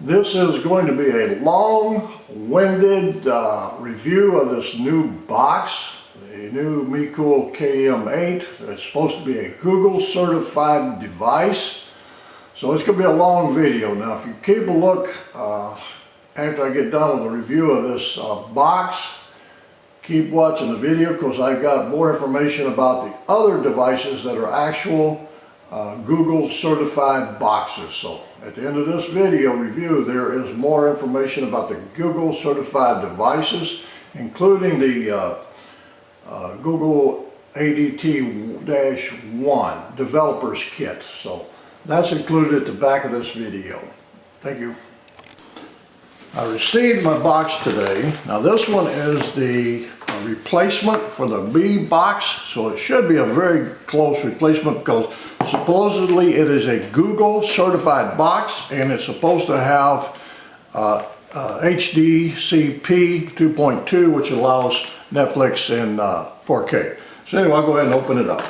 This is going to be a long-winded review of this new box, the new Mecool KM8. It's supposed to be a Google certified device. So it's going to be a long video. Now if you keep a look after I get done with the review of this box, keep watching the video because I've got more information about the other devices that are actual Google certified boxes. So at the end of this video review, there is more information about the Google certified devices, including the Google ADT-1 developers kit. So that's included at the back of this video. Thank you. I received my box today. Now this one is the replacement for the B box, so it should be a very close replacement because supposedly it is a Google certified box and it's supposed to have HDCP 2.2, which allows Netflix in 4K. So anyway, I'll go ahead and open it up.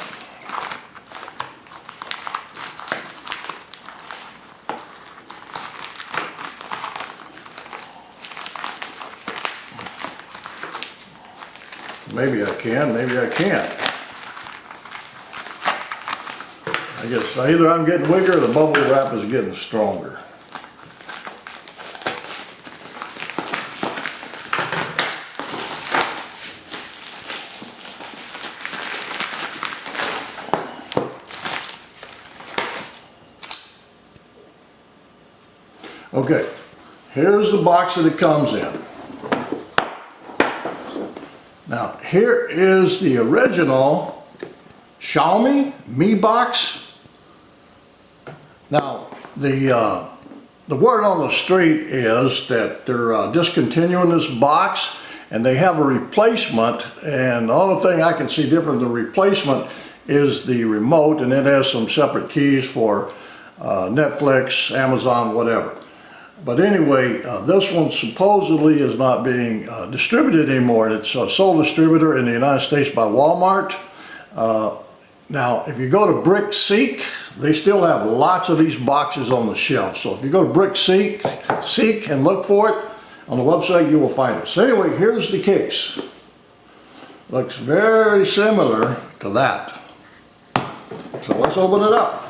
Maybe I can, maybe I can't. I guess either I'm getting weaker or the bubble wrap is getting stronger. Okay, here's the box that it comes in. Now here is the original Xiaomi Mi box. Now the word on the street is that they're discontinuing this box and they have a replacement, and the only thing I can see different than the replacement is the remote, and it has some separate keys for Netflix, Amazon, whatever. But anyway, this one supposedly is not being distributed anymore. It's a sole distributor in the United States by Walmart. Now, if you go to BrickSeek, they still have lots of these boxes on the shelf. So if you go to BrickSeek and look for it on the website, you will find it. So anyway, here's the case. Looks very similar to that. So let's open it up.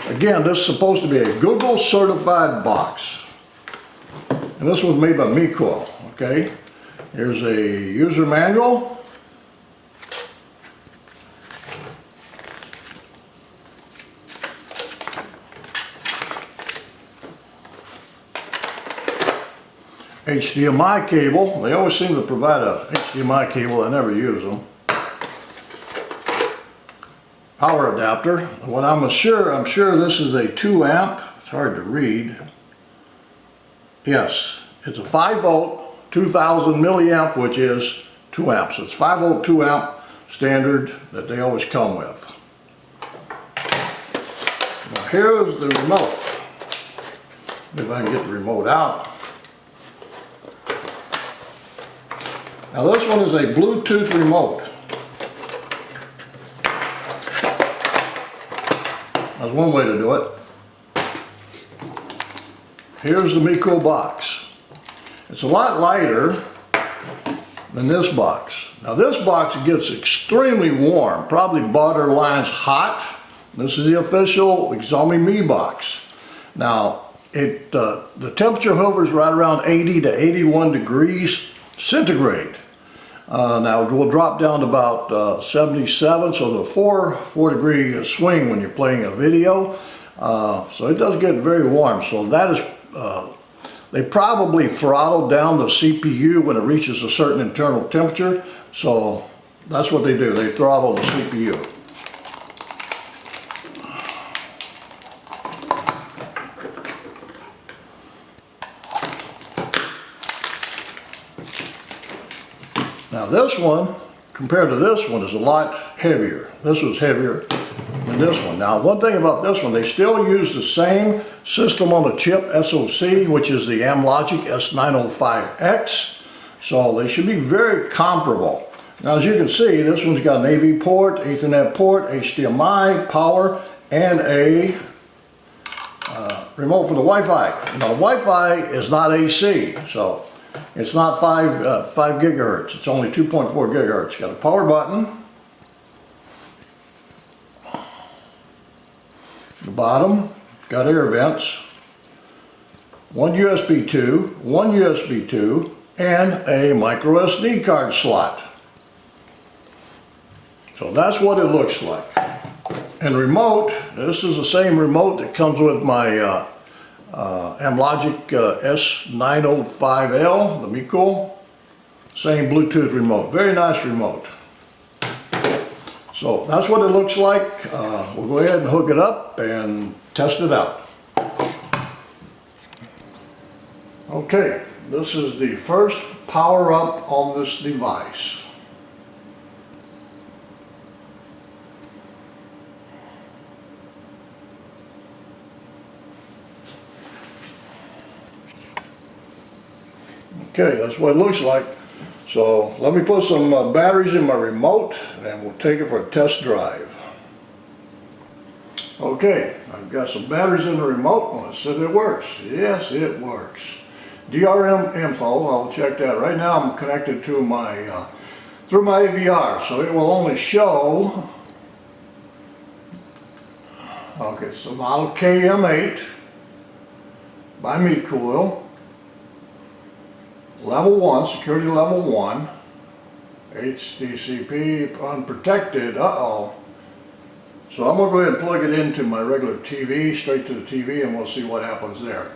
Again, this is supposed to be a Google certified box. And this was made by Mecool, okay? Here's a user manual. HDMI cable. They always seem to provide a HDMI cable. I never use them. Power adapter. What I'm sure this is a 2 amp. It's hard to read. Yes, it's a 5 volt 2000 milliamp, which is 2 amps. It's 5 volt 2 amp standard that they always come with. Now here's the remote. If I can get the remote out. Now this one is a Bluetooth remote. That's one way to do it. Here's the Mecool box. It's a lot lighter than this box. Now this box gets extremely warm, probably borderlines hot. This is the official Xiaomi Mi box. Now the temperature hovers right around 80 to 81 degrees centigrade. Now it will drop down to about 77, so the 4 degree swing when you're playing a video. So it does get very warm. So that is, they probably throttle down the CPU when it reaches a certain internal temperature. So that's what they do. They throttle the CPU. Now this one, compared to this one, is a lot heavier. This was heavier than this one. Now one thing about this one, they still use the same system on the chip, SoC, which is the Amlogic S905X. So they should be very comparable. Now as you can see, this one's got an AV port, Ethernet port, HDMI, power, and a remote for the Wi-Fi. Now, Wi-Fi is not AC, so it's not 5 gigahertz. It's only 2.4 gigahertz. Got a power button. The bottom got air vents. One USB 2, one USB 2, and a micro SD card slot. So that's what it looks like. And remote, this is the same remote that comes with my Amlogic S905L, the Mecool. Same Bluetooth remote. Very nice remote. So that's what it looks like. We'll go ahead and hook it up and test it out. Okay, this is the first power up on this device. Okay, that's what it looks like. So let me put some batteries in my remote and we'll take it for a test drive. Okay, I've got some batteries in the remote. Let's see if it works. Yes, it works. Drm Info, I'll check that. Right now I'm connected to my, through my AVR, so it will only show, okay, so model KM8 by Mecool. Level 1, security level 1, HDCP unprotected, So I'm going to go ahead and plug it into my regular TV, straight to the TV, and we'll see what happens there.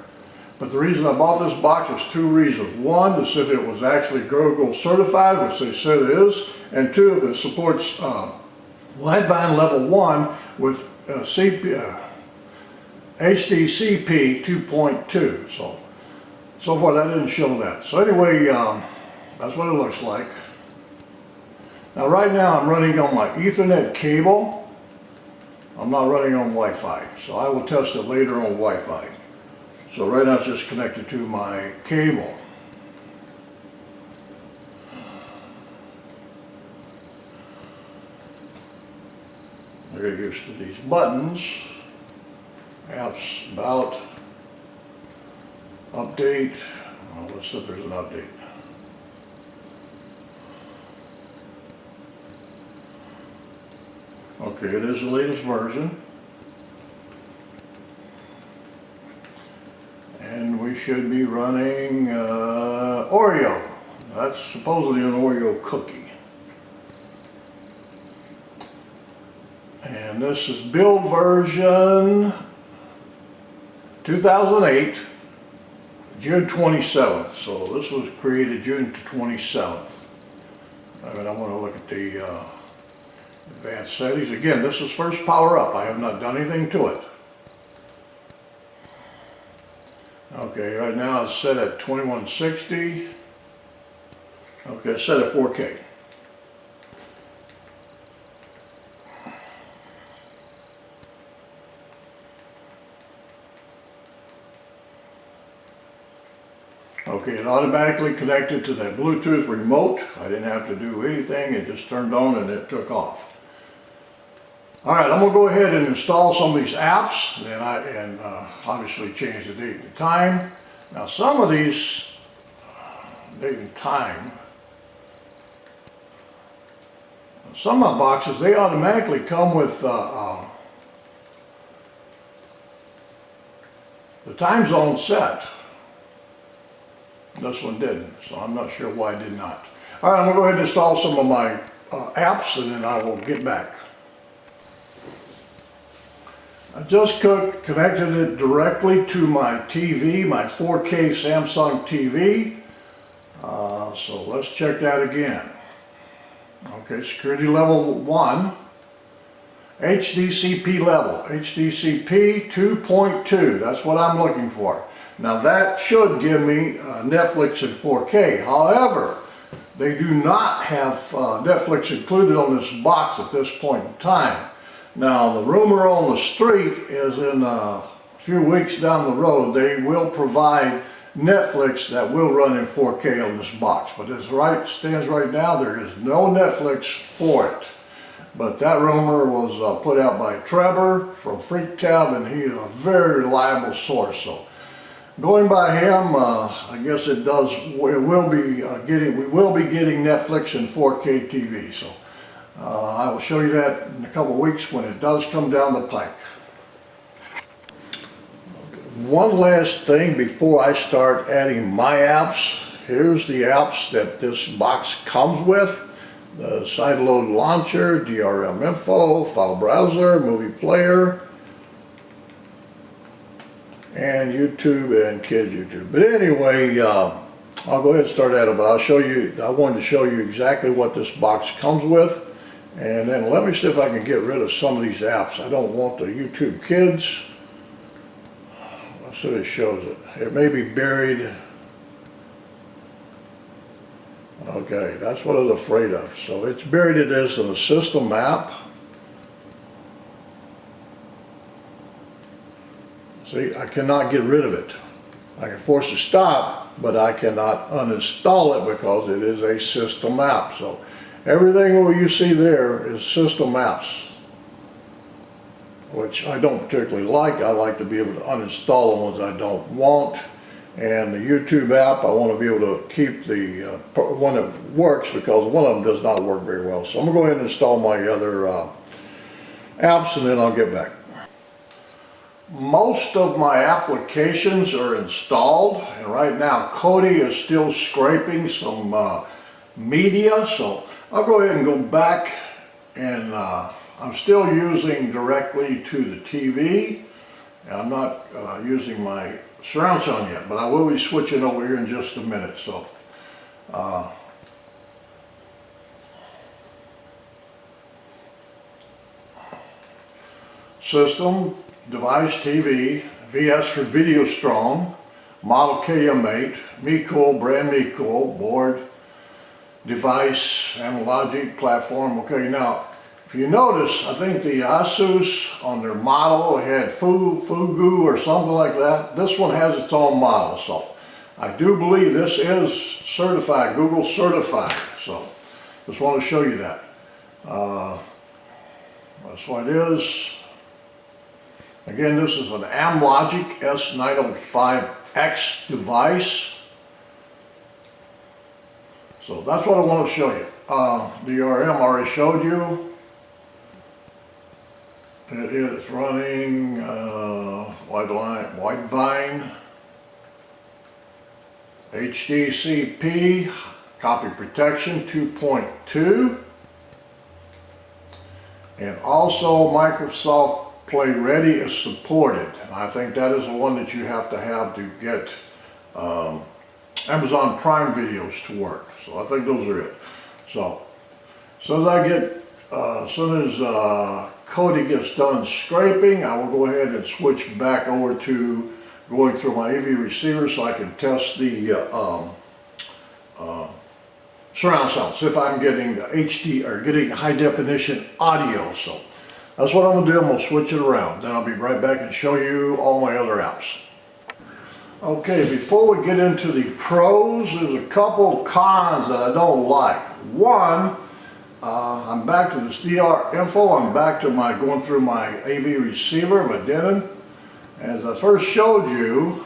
But the reason I bought this box is 2 reasons. 1, to see if it was actually Google certified, which they said it is, and 2, if it supports Widevine Level 1 with HDCP 2.2. So far that didn't show that. So anyway, that's what it looks like. Now right now I'm running on my Ethernet cable. I'm not running on Wi-Fi. So I will test it later on Wi-Fi. So right now it's just connected to my cable. I get used to these buttons. Apps about. Update. Well, let's see if there's an update. Okay, it is the latest version. And we should be running Oreo. That's supposedly an Oreo cookie. And this is build version 2008. June 27th, so this was created June 27th. I mean, I want to look at the advanced settings. Again, this is first power up. I have not done anything to it. Okay, right now it's set at 2160. Okay, it's set at 4K. Okay, it automatically connected to that Bluetooth remote. I didn't have to do anything. It just turned on and it took off. All right, I'm going to go ahead and install some of these apps and obviously change the date and time. Now some of these date and time, some of my boxes, they automatically come with the time zone set. This one didn't, so I'm not sure why it did not. All right, I'm going to go ahead and install some of my apps and then I will get back. I just connected it directly to my TV, my 4K Samsung TV. So let's check that again. Okay, security level 1, HDCP level, HDCP 2.2, that's what I'm looking for. Now that should give me Netflix in 4K. However, they do not have Netflix included on this box at this point in time. Now the rumor on the street is in a few weeks down the road they will provide Netflix that will run in 4K on this box. But as stands right now, there is no Netflix for it. but that rumor was put out by Trevor from FreakTab, and he is a very reliable source. So going by him, I guess we will be getting Netflix in 4K TV. So I will show you that in a couple of weeks when it does come down the pike. One last thing before I start adding my apps. Here's the apps that this box comes with. The sideload launcher, Drm Info, file browser, movie player, and YouTube and kids YouTube. But anyway, I'll go ahead and start at it, but I wanted to show you exactly what this box comes with. And then let me see if I can get rid of some of these apps. I don't want the YouTube Kids. Let's see if it shows it. It may be buried. Okay, that's what I was afraid of. So it's buried it as in a system app. See, I cannot get rid of it. I can force it to stop, but I cannot uninstall it because it is a system app. So everything you see there is system apps, which I don't particularly like. I like to be able to uninstall the ones I don't want. And the YouTube app, I want to be able to keep the one that works, because one of them does not work very well. So I'm going to go ahead and install my other apps, and then I'll get back. Most of my applications are installed, and right now Kodi is still scraping some media, so I'll go ahead and go back, and I'm still using directly to the TV. And I'm not using my surround sound yet, but I will be switching over here in just a minute. So system, device TV, VS for Video Strong, model KM8, Mecool, brand Mecool, board, device, analogic platform. Okay, now if you notice, I think the Asus on their model had Fugu or something like that. This one has its own model, so I do believe this is certified, Google certified. So just want to show you that. That's what it is. Again, this is an Amlogic S905X device. So that's what I want to show you. DRM I already showed you. It is running Widevine, HDCP, copy protection 2.2, and also Microsoft Play Ready is supported. And I think that is the one that you have to get Amazon Prime videos to work. So I think those are it. So as soon as Kodi gets done scraping, I will go ahead and switch back over to going through my AV receiver so I can test the surround sound, see if I'm getting the HD or getting high definition audio. So that's what I'm going to do. I'm going to switch it around. Then I'll be right back and show you all my other apps. Okay, before we get into the pros, there's a couple cons that I don't like. One, I'm back to this Drm Info. I'm back to going through my AV receiver, my Denon. As I first showed you,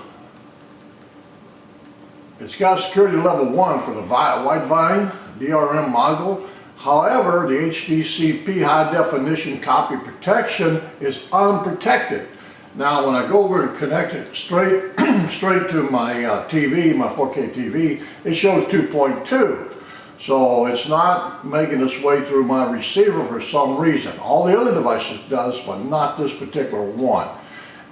it's got security level 1 for the Widevine DRM module. However, the HDCP high definition copy protection is unprotected. Now when I go over and connect it straight to my TV, my 4K TV, it shows 2.2. So it's not making its way through my receiver for some reason. All the other devices does, but not this particular one.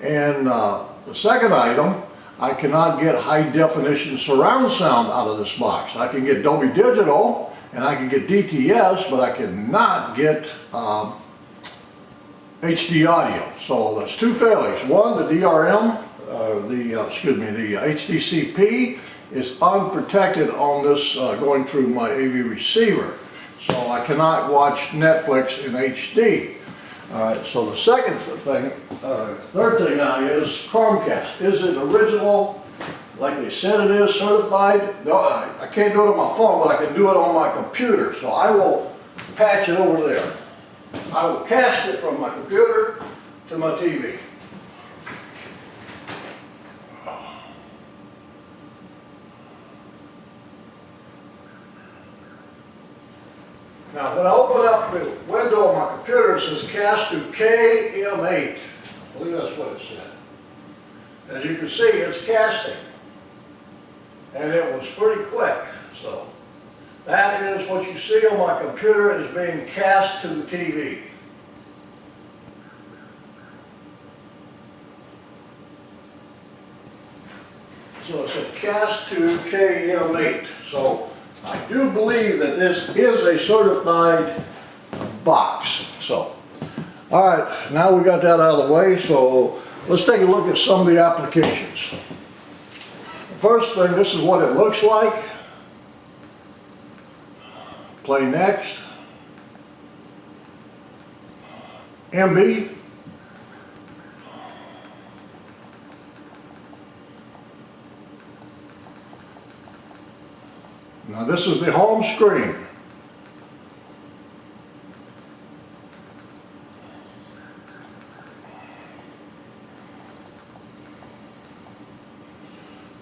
And the second item, I cannot get high definition surround sound out of this box. I can get Dolby Digital and I can get DTS, but I cannot get HD audio. So that's two failures. One, the DRM, the HDCP is unprotected on this going through my AV receiver. So I cannot watch Netflix in HD. Alright, so the second thing, third thing now is Chromecast. Is it original like they said it is, certified? No, I can't do it on my phone, but I can do it on my computer. So I will patch it over there. I will cast it from my computer to my TV. Now, when I open up the window on my computer, it says cast to KM8. I believe that's what it said. As you can see, it's casting. And it was pretty quick. So, that is what you see on my computer is being cast to the TV. So it's a cast to KM8. So, I do believe that this is a certified box. So, all right, now we got that out of the way, so let's take a look at some of the applications. First thing, this is what it looks like. Play next. MB. Now this is the home screen.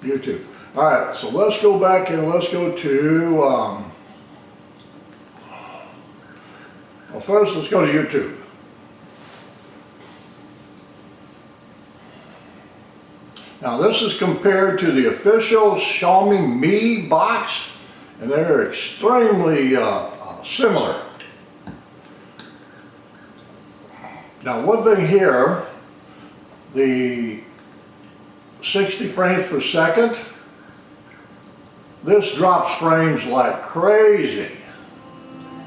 YouTube. All right, so let's go back and let's go to, well first let's go to YouTube. Now this is compared to the official Xiaomi Mi box, and they're extremely similar. Now one thing here, the 60 frames per second, this drops frames like crazy.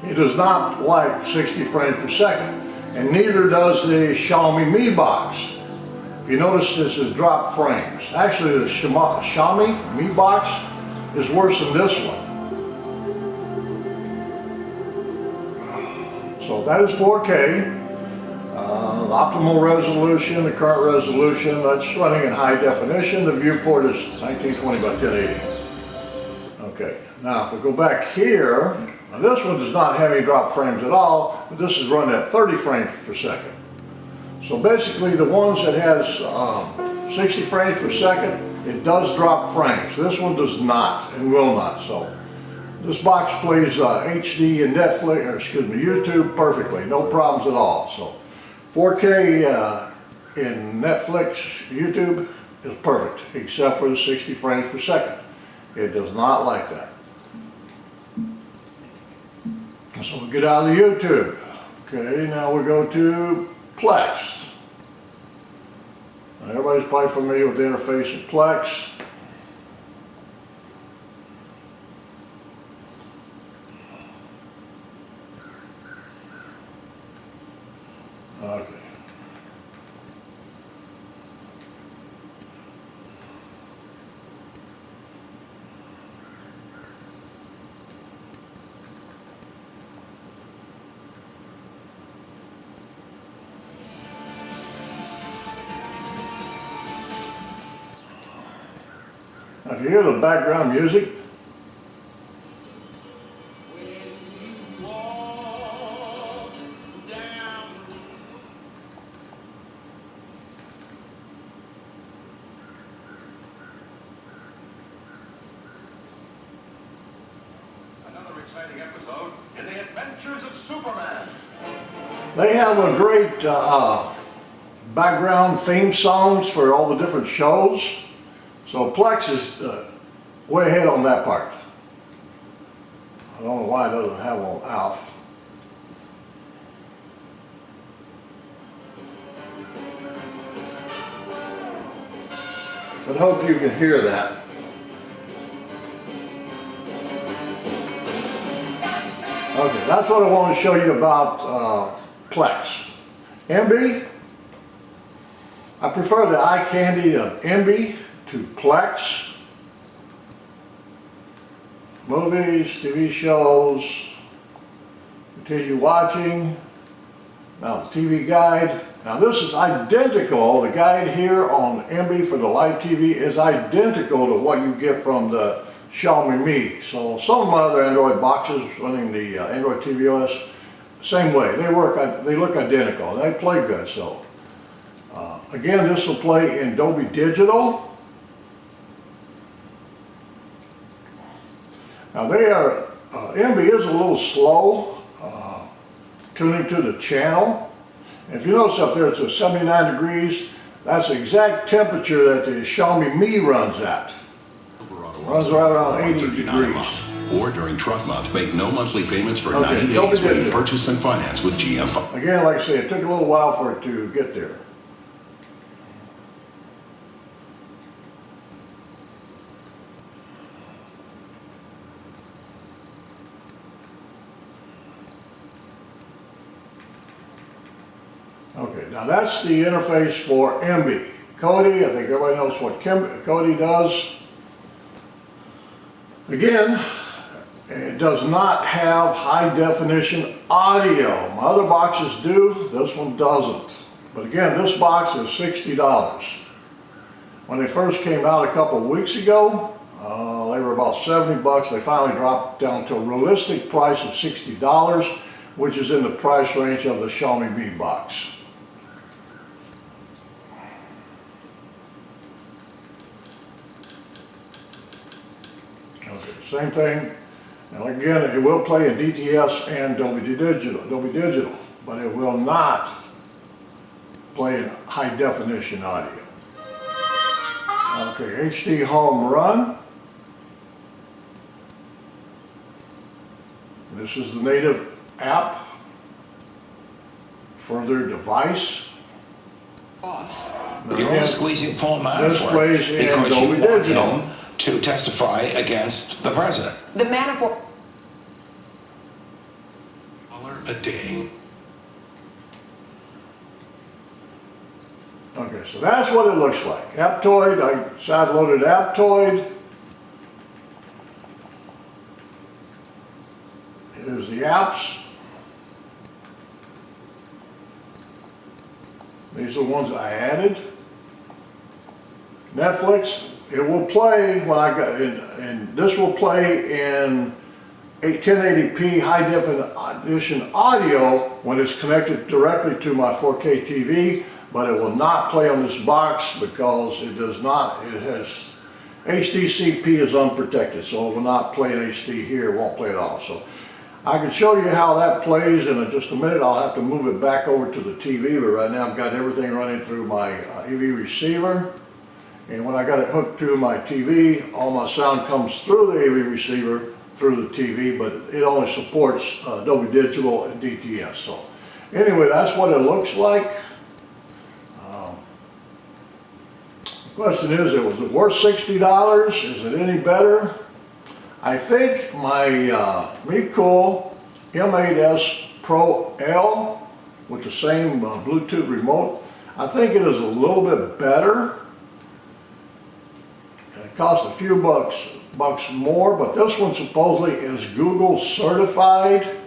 It does not like 60 frames per second, and neither does the Xiaomi Mi box. If you notice, this is drop frames. Actually, the Xiaomi Mi box is worse than this one. So that is 4K. Optimal resolution, the current resolution, that's running in high definition. The viewport is 1920 by 1080. Okay, now if we go back here, now this one does not have any drop frames at all, but this is running at 30 frames per second. So basically the ones that has 60 frames per second, it does drop frames. This one does not and will not. So this box plays HD and Netflix, or excuse me, YouTube perfectly, no problems at all. So 4K in Netflix, YouTube is perfect, except for the 60 frames per second. It does not like that. So we'll get out of the YouTube. Okay, now we go to Plex. Now everybody's probably familiar with the interface of Plex. Okay. Now, if you hear the background music, episode in the Adventures of Superman. they have a great background theme songs for all the different shows. So Plex is way ahead on that part. I don't know why it doesn't have on Alf. But I hope you can hear that. Okay, that's what I want to show you about Plex. MB, I prefer the eye candy of MB to Plex. Movies, TV shows, continue watching. Now the TV guide. Now this is identical, the guide here on MB for the live TV is identical to what you get from the Xiaomi Mi. So some of my other Android boxes running the Android TV OS same way. They look identical, and they play good. So again, this will play in Dolby Digital. Now MB is a little slow tuning to the channel. If you notice up there, it's at 79 degrees. That's the exact temperature that the Xiaomi Mi runs at. Runs right around 80 degrees. Or during truck month, make no monthly payments for Okay, 90 days when you purchase and finance with GM. Again, like I say, it took a little while for it to get there. Okay, now that's the interface for MB. Kodi, I think everybody knows what Kodi does. Again, it does not have high definition audio. My other boxes do, this one doesn't. But again, this box is $60. When they first came out a couple of weeks ago, they were about 70 bucks. They finally dropped down to a realistic price of $60, which is in the price range of the Xiaomi Mi box. Same thing, and again, it will play in DTS and Dolby Digital, but it will not play in high definition audio. Okay, HD Homerun. This is the native app for their device. You're squeezing Paul Manafort plays in because Dolby you want Digital him to testify against the president. The Manafort. $1 a day. Okay, so that's what it looks like. Aptoid, I side-loaded Aptoid. Here's the apps. These are the ones I added. Netflix, it will play when I got in, and this will play in 1080p high definition audio when it's connected directly to my 4K TV, but it will not play on this box because it does not, it has, HDCP is unprotected, so it will not play in HD here, it won't play at all. So I can show you how that plays in just a minute. I'll have to move it back over to the TV, but right now I've got everything running through my AV receiver. And when I got it hooked to my TV, all my sound comes through the AV receiver, through the TV, but it only supports Dolby Digital and DTS. So anyway, that's what it looks like. The question is, was it worth $60? Is it any better? I think my Mecool KM8 Pro L with the same Bluetooth remote, I think it is a little bit better. It costs a few bucks more, but this one supposedly is Google certified,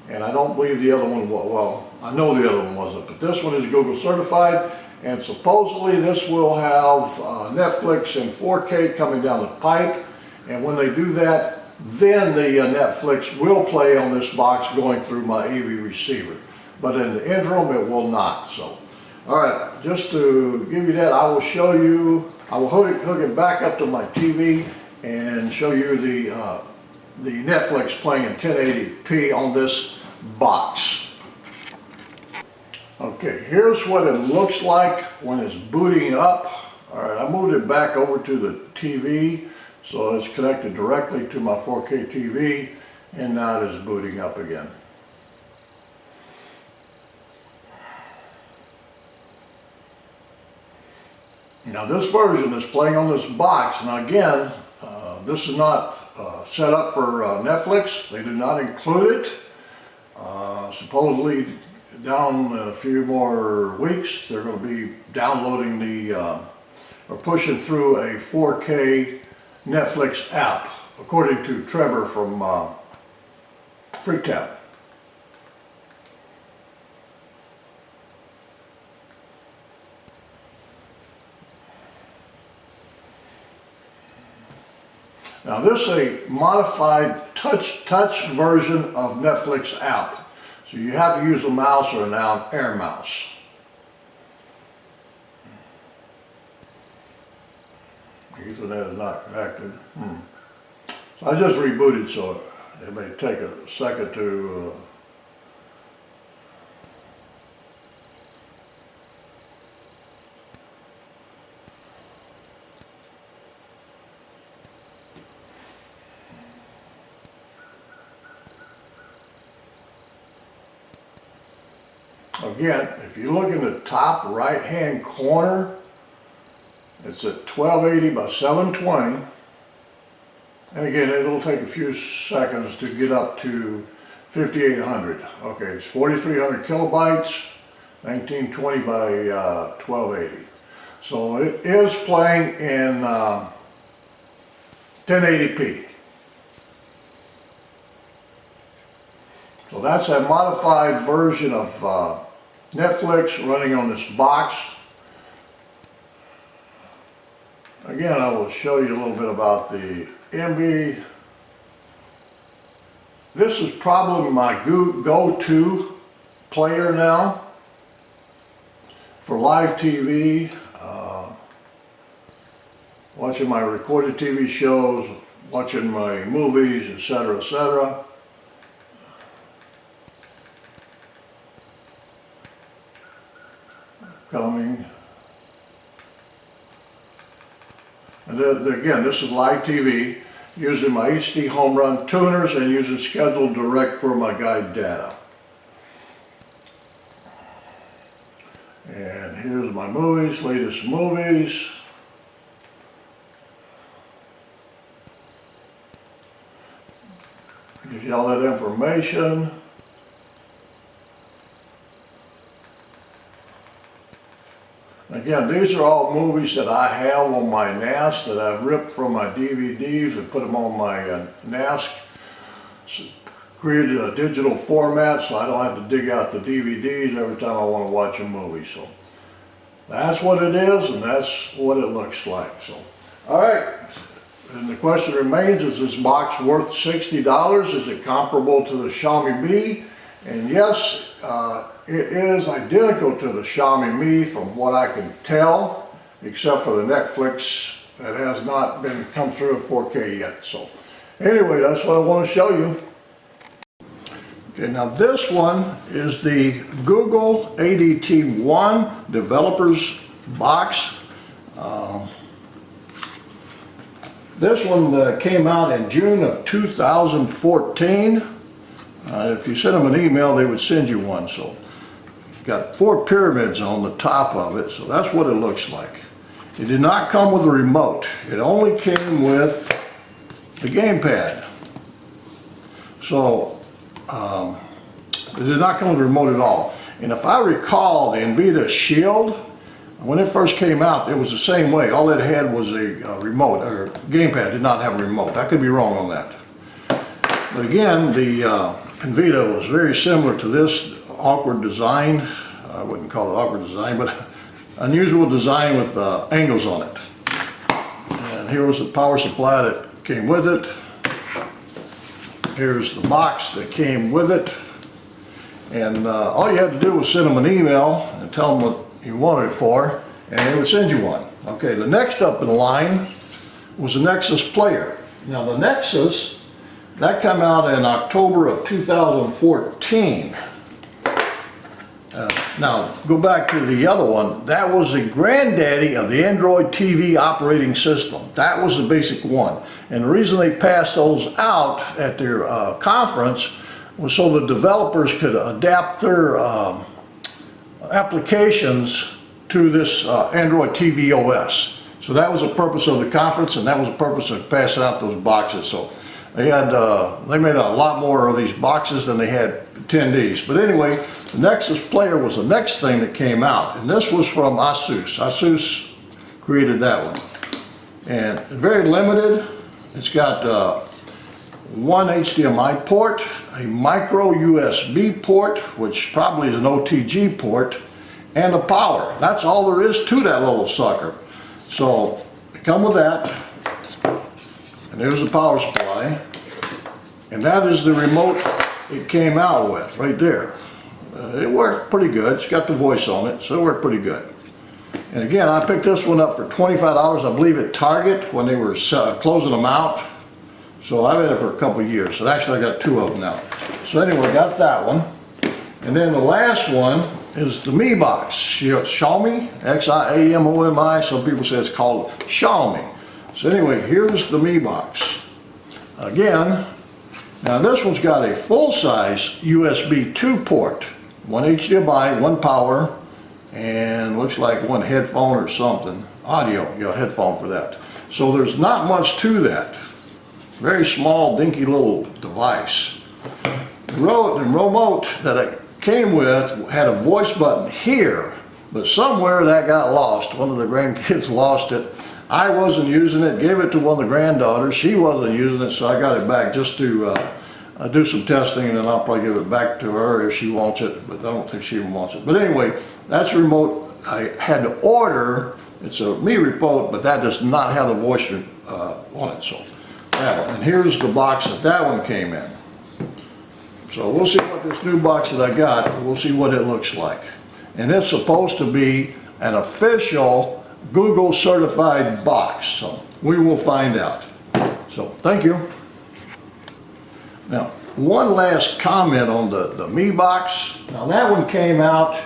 and I don't believe the other one, well, I know the other one wasn't, but this one is Google certified, and supposedly this will have Netflix in 4K coming down the pipe, and when they do that, then the Netflix will play on this box going through my AV receiver, but in the interim it will not. So, all right, just to give you that, I will show you, I will hook it back up to my TV and show you the Netflix playing in 1080p on this box. Okay, here's what it looks like when it's booting up. All right, I moved it back over to the TV, so it's connected directly to my 4K TV, and now it is booting up again. Now this version is playing on this box. Now again, this is not set up for Netflix. They do not include it. Supposedly down a few more weeks, they're going to be downloading or pushing through a 4K Netflix app, according to Trevor from FreakTab. Now this is a modified touch version of Netflix app. So you have to use a mouse or an air mouse. Ethernet is not connected. So I just rebooted, so it may take a second to again, if you look in the top right hand corner, it's at 1280 by 720. And again, it'll take a few seconds to get up to 5800. Okay, it's 4300 kilobytes, 1920 by 1280. So it is playing in 1080p. So that's a modified version of Netflix running on this box. Again, I will show you a little bit about the MB. This is probably my go-to player now for live TV, watching my recorded TV shows, watching my movies, etc., etc. Coming. And then, again, this is live TV using my HD Homerun tuners and using scheduled direct for my guide data. And here's my movies, latest movies. Gives you all that information. Again, these are all movies that I have on my NAS that I've ripped from my DVDs and put them on my NAS. Created a digital format so I don't have to dig out the DVDs every time I want to watch a movie. So that's what it is, and that's what it looks like. So, all right. And the question remains, is this box worth $60? Is it comparable to the Xiaomi Mi? And yes, it is identical to the Xiaomi Mi from what I can tell, except for the Netflix that has not been come through in 4K yet. So anyway, that's what I want to show you. Okay, now this one is the Google ADT1 Developers Box. This one came out in June of 2014. If you send them an email, they would send you one. So it's got 4 pyramids on the top of it, so that's what it looks like. It did not come with a remote. It only came with the gamepad. So it did not come with a remote at all. And if I recall, the NVIDIA Shield, when it first came out, it was the same way. All it had was a remote, or gamepad did not have a remote. I could be wrong on that. But again, the NVIDIA was very similar to this awkward design. I wouldn't call it awkward design, but unusual design with angles on it. And here was the power supply that came with it. Here's the box that came with it. And all you had to do was send them an email and tell them what you wanted it for, and they would send you one. Okay, the next up in line was the Nexus Player. Now the Nexus, that came out in October of 2014. Now go back to the other one. That was the granddaddy of the Android TV operating system. That was the basic one. And the reason they passed those out at their conference was so the developers could adapt their applications to this Android TV OS. So that was the purpose of the conference, and that was the purpose of passing out those boxes. So they had they made a lot more of these boxes than they had attendees. But anyway, the Nexus Player was the next thing that came out, and this was from Asus. Asus created that one, and very limited. It's got one HDMI port, a micro USB port, which probably is an OTG port, and a power. That's all there is to that little sucker. So they come with that, and there's the power supply, and that is the remote it came out with, right there. It worked pretty good. It's got the voice on it, so it worked pretty good. And again, I picked this one up for $25, I believe, at Target when they were closing them out. So I've had it for a couple of years. So actually I got two of them now. So anyway, got that one. And then the last one is the Mi Box. Xiaomi, Xiaomi. Some people say it's called Xiaomi. So anyway, here's the Mi Box. Again, now this one's got a full-size USB 2 port. One HDMI, one power, and looks like one headphone or something. Audio, headphone for that. So there's not much to that. Very small, dinky little device. The remote that it came with had a voice button here, but somewhere that got lost. One of the grandkids lost it. I wasn't using it, gave it to one of the granddaughters. She wasn't using it, so I got it back just to do some testing, and then I'll probably give it back to her if she wants it, but I don't think she even wants it. But anyway, that's a remote I had to order. It's a Mi remote, but that does not have the voice on it. So that one. And here's the box that one came in. So we'll see what this new box that I got, we'll see what it looks like. And it's supposed to be an official Google certified box. So we will find out. So thank you. Now, one last comment on the Mi Box. Now that one came out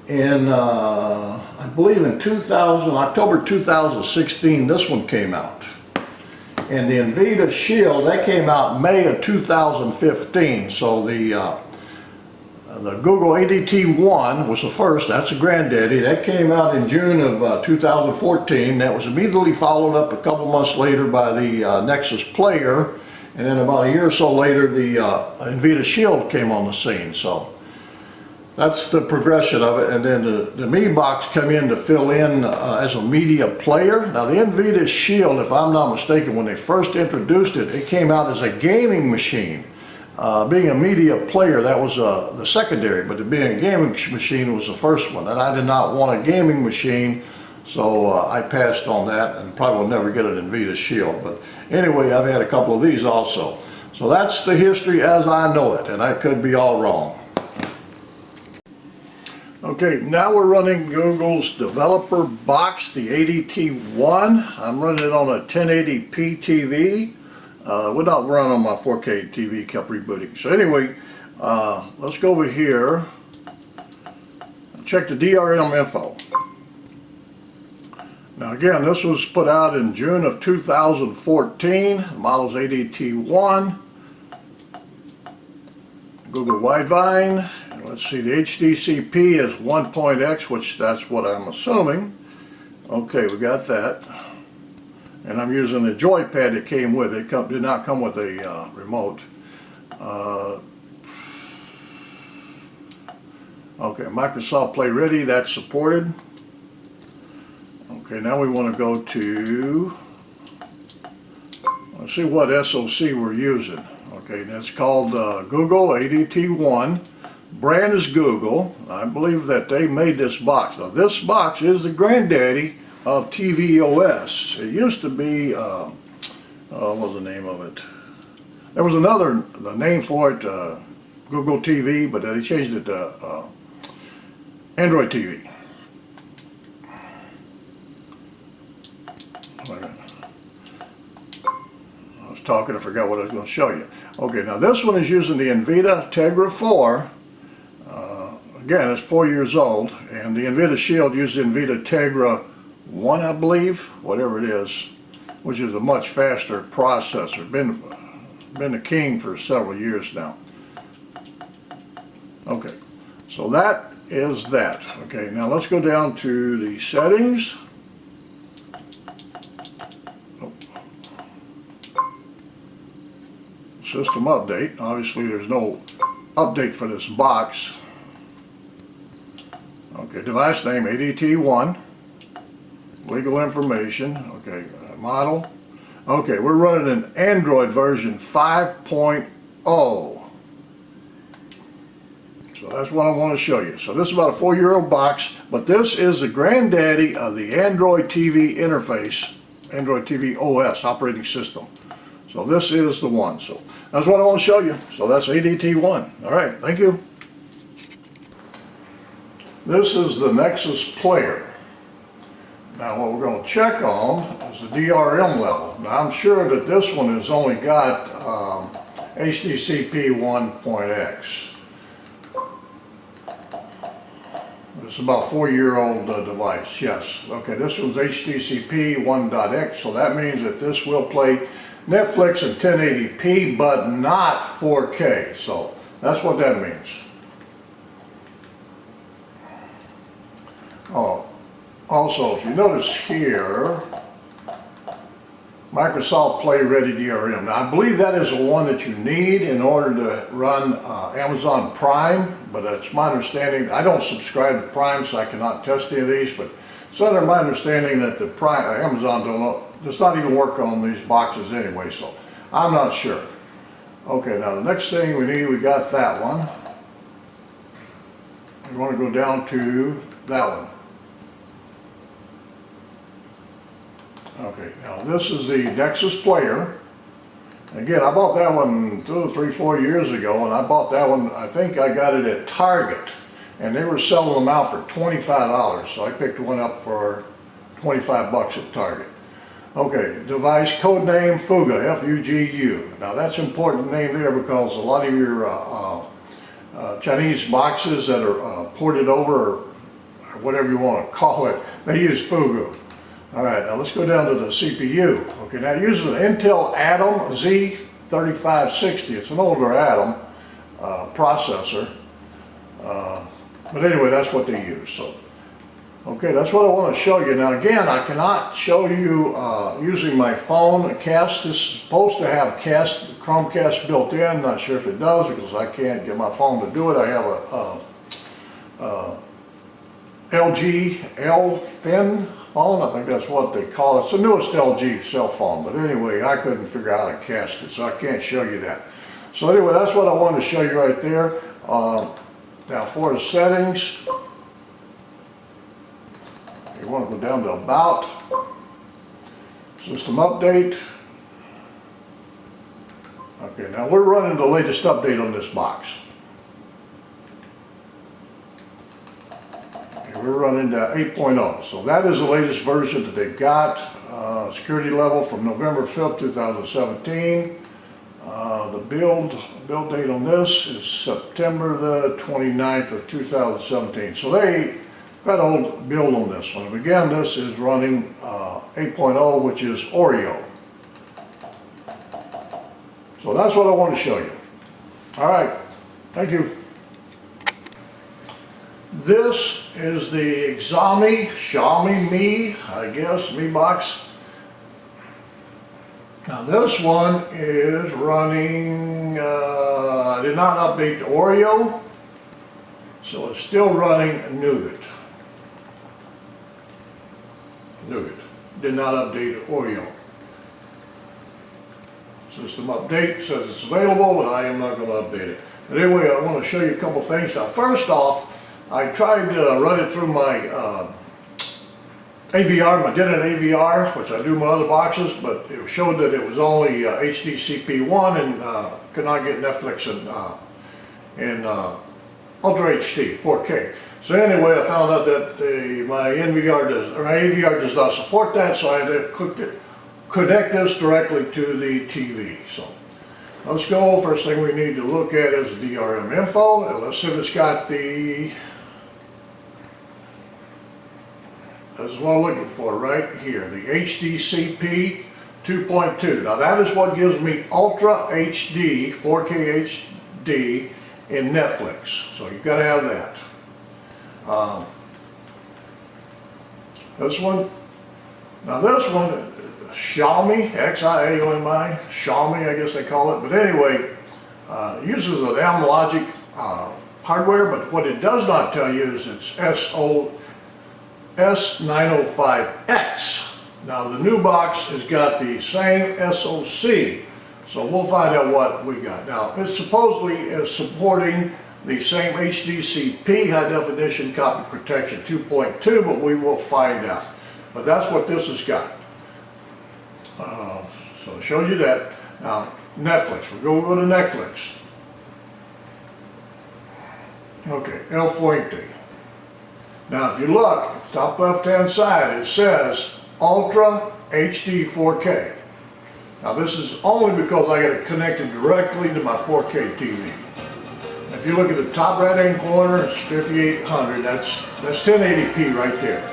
in, I believe in October 2016, this one came out. And the Nvidia Shield, that came out May of 2015. So the Google ADT1 was the first, that's the granddaddy. That came out in June of 2014. That was immediately followed up a couple months later by the Nexus Player. And then about a year or so later, the Nvidia Shield came on the scene. So that's the progression of it. And then the Mi Box came in to fill in as a media player. Now the Nvidia Shield, if I'm not mistaken, when they first introduced it, it came out as a gaming machine. Being a media player, that was the secondary, but being a gaming machine was the first one. And I did not want a gaming machine, so I passed on that and probably will never get an Nvidia Shield. But anyway, I've had a couple of these also. So that's the history as I know it, and I could be all wrong. Okay, now we're running Google's developer box, the ADT1. I'm running it on a 1080p TV. Would not run on my 4K TV, kept rebooting. So anyway, let's go over here and check the Drm Info. Now again, this was put out in June of 2014. The model's ADT1. Google Widevine. And let's see, the HDCP is 1.x, which that's what I'm assuming. Okay, we got that. And I'm using the joypad that came with it. It did not come with a remote. Okay, Microsoft Play Ready, that's supported. Okay, now we want to go to, let's see what SoC we're using. Okay, that's called Google ADT1. Brand is Google. I believe that they made this box. Now this box is the granddaddy of tvOS. It used to be, what was the name of it? There was the name for it, Google TV, but they changed it to Android TV. I was talking, I forgot what I was going to show you. Okay, now this one is using the NVIDIA Tegra 4. Again, it's 4 years old, and the NVIDIA Shield uses the NVIDIA Tegra 1, I believe, whatever it is, which is a much faster processor. Been the king for several years now. Okay, so that is that. Okay, now let's go down to the settings. System update. Obviously there's no update for this box. Okay, device name ADT1. Legal information. Okay, model. Okay, we're running an Android version 5.0. So that's what I want to show you. So this is about a 4-year-old box, but this is the granddaddy of the Android TV interface, Android TV OS operating system. So this is the one. So that's what I want to show you. So that's ADT1. All right, thank you. This is the Nexus Player. Now what we're going to check on is the DRM level. Now I'm sure that this one has only got HDCP 1.x. It's about a 4-year-old device, yes. Okay, this one's HDCP 1.x, so that means that this will play Netflix in 1080p, but not 4K. So that's what that means. Oh, also, if you notice here, Microsoft Play Ready DRM. Now, I believe that is the one that you need in order to run Amazon Prime, but it's my understanding, I don't subscribe to Prime, so I cannot test any of these, but it's under my understanding that the Prime, Amazon does not even work on these boxes anyway, so I'm not sure. Okay, now the next thing we need, we got that one. We want to go down to that one. Okay, now this is the Nexus Player. Again, I bought that one 2, 3, 4 years ago, and I bought that one, I think I got it at Target, and they were selling them out for $25, so I picked one up for 25 bucks at Target. Okay, device code name Fuga, F-U-G-U. Now that's an important name there because a lot of your Chinese boxes that are ported over, or whatever you want to call it, they use Fuga. All right, now let's go down to the CPU. Okay, now it uses an Intel Atom Z3560. It's an older Atom processor. But anyway, that's what they use. So, okay, that's what I want to show you. Now again, I cannot show you using my phone. This is supposed to have Chromecast built in. Not sure if it does because I can't get my phone to do it. I have a LG L-Fin phone, I think that's what they call it. It's the newest LG cell phone, but anyway, I couldn't figure out how to cast it, so I can't show you that. So anyway, that's what I wanted to show you right there. Now for the settings, you want to go down to About, System Update. Okay, now we're running the latest update on this box. We're running to 8.0, so that is the latest version that they've got. Security level from November 5th, 2017. The build date on this is September the 29th of 2017. So they got an old build on this one. Again, this is running 8.0, which is Oreo. So that's what I want to show you. All right, thank you. This is the Xiaomi Mi, I guess, Mi box. Now this one is running, I did not update to Oreo, so it's still running Nougat. Did not update to Oreo. System update says it's available, but I am not going to update it. But anyway, I want to show you a couple things. Now first off, I tried to run it through my AVR, my Denon AVR, which I do my other boxes, but it showed that it was only HDCP 1 and could not get Netflix in Ultra HD 4K. So anyway, I found out that my AVR does not support that, so I had to connect this directly to the TV. So let's go. First thing we need to look at is Drm Info, and let's see if it's got the. That's what I'm looking for right here, the HDCP 2.2. Now that is what gives me Ultra HD, 4K HD in Netflix. So you've got to have that. This one, now this one, Xiaomi, X-I-A-O-M-I, Xiaomi I guess they call it. But anyway, uses an M-Logic hardware, but what it does not tell you is it's S905X. Now the new box has got the same SoC, so we'll find out what we got. Now it supposedly is supporting the same HDCP, high definition copy protection 2.2, but we will find out. But that's what this has got. So I showed you that. Now, Netflix, we'll go to Netflix. Okay, El Fuente. Now, if you look, top left-hand side, it says Ultra HD 4K. Now, this is only because I got it connected directly to my 4K TV. If you look at the top right-hand corner, it's 5800. That's 1080p right there.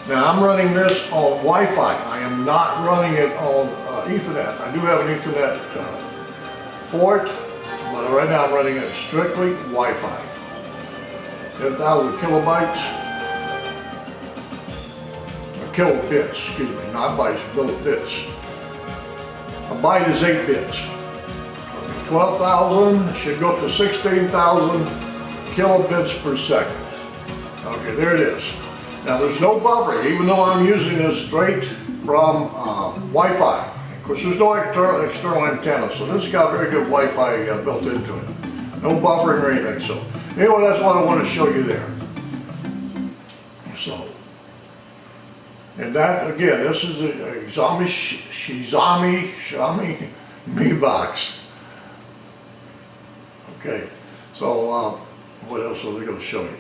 Now, I'm running this on Wi-Fi. I am not running it on Ethernet. I do have an Ethernet port, but right now I'm running it strictly Wi-Fi. 10,000 kilobytes, or kilobits, excuse me, not bytes, kilobits. A byte is 8 bits. 12,000 should go up to 16,000 kilobits per second. Okay, there it is. Now there's no buffering, even though I'm using this straight from Wi-Fi. Of course, there's no external antenna, so this has got very good Wi-Fi built into it. No buffering or anything. So anyway, that's what I want to show you there. So, and that again, this is a Xiaomi Mi Box. Okay, so what else was I going to show you?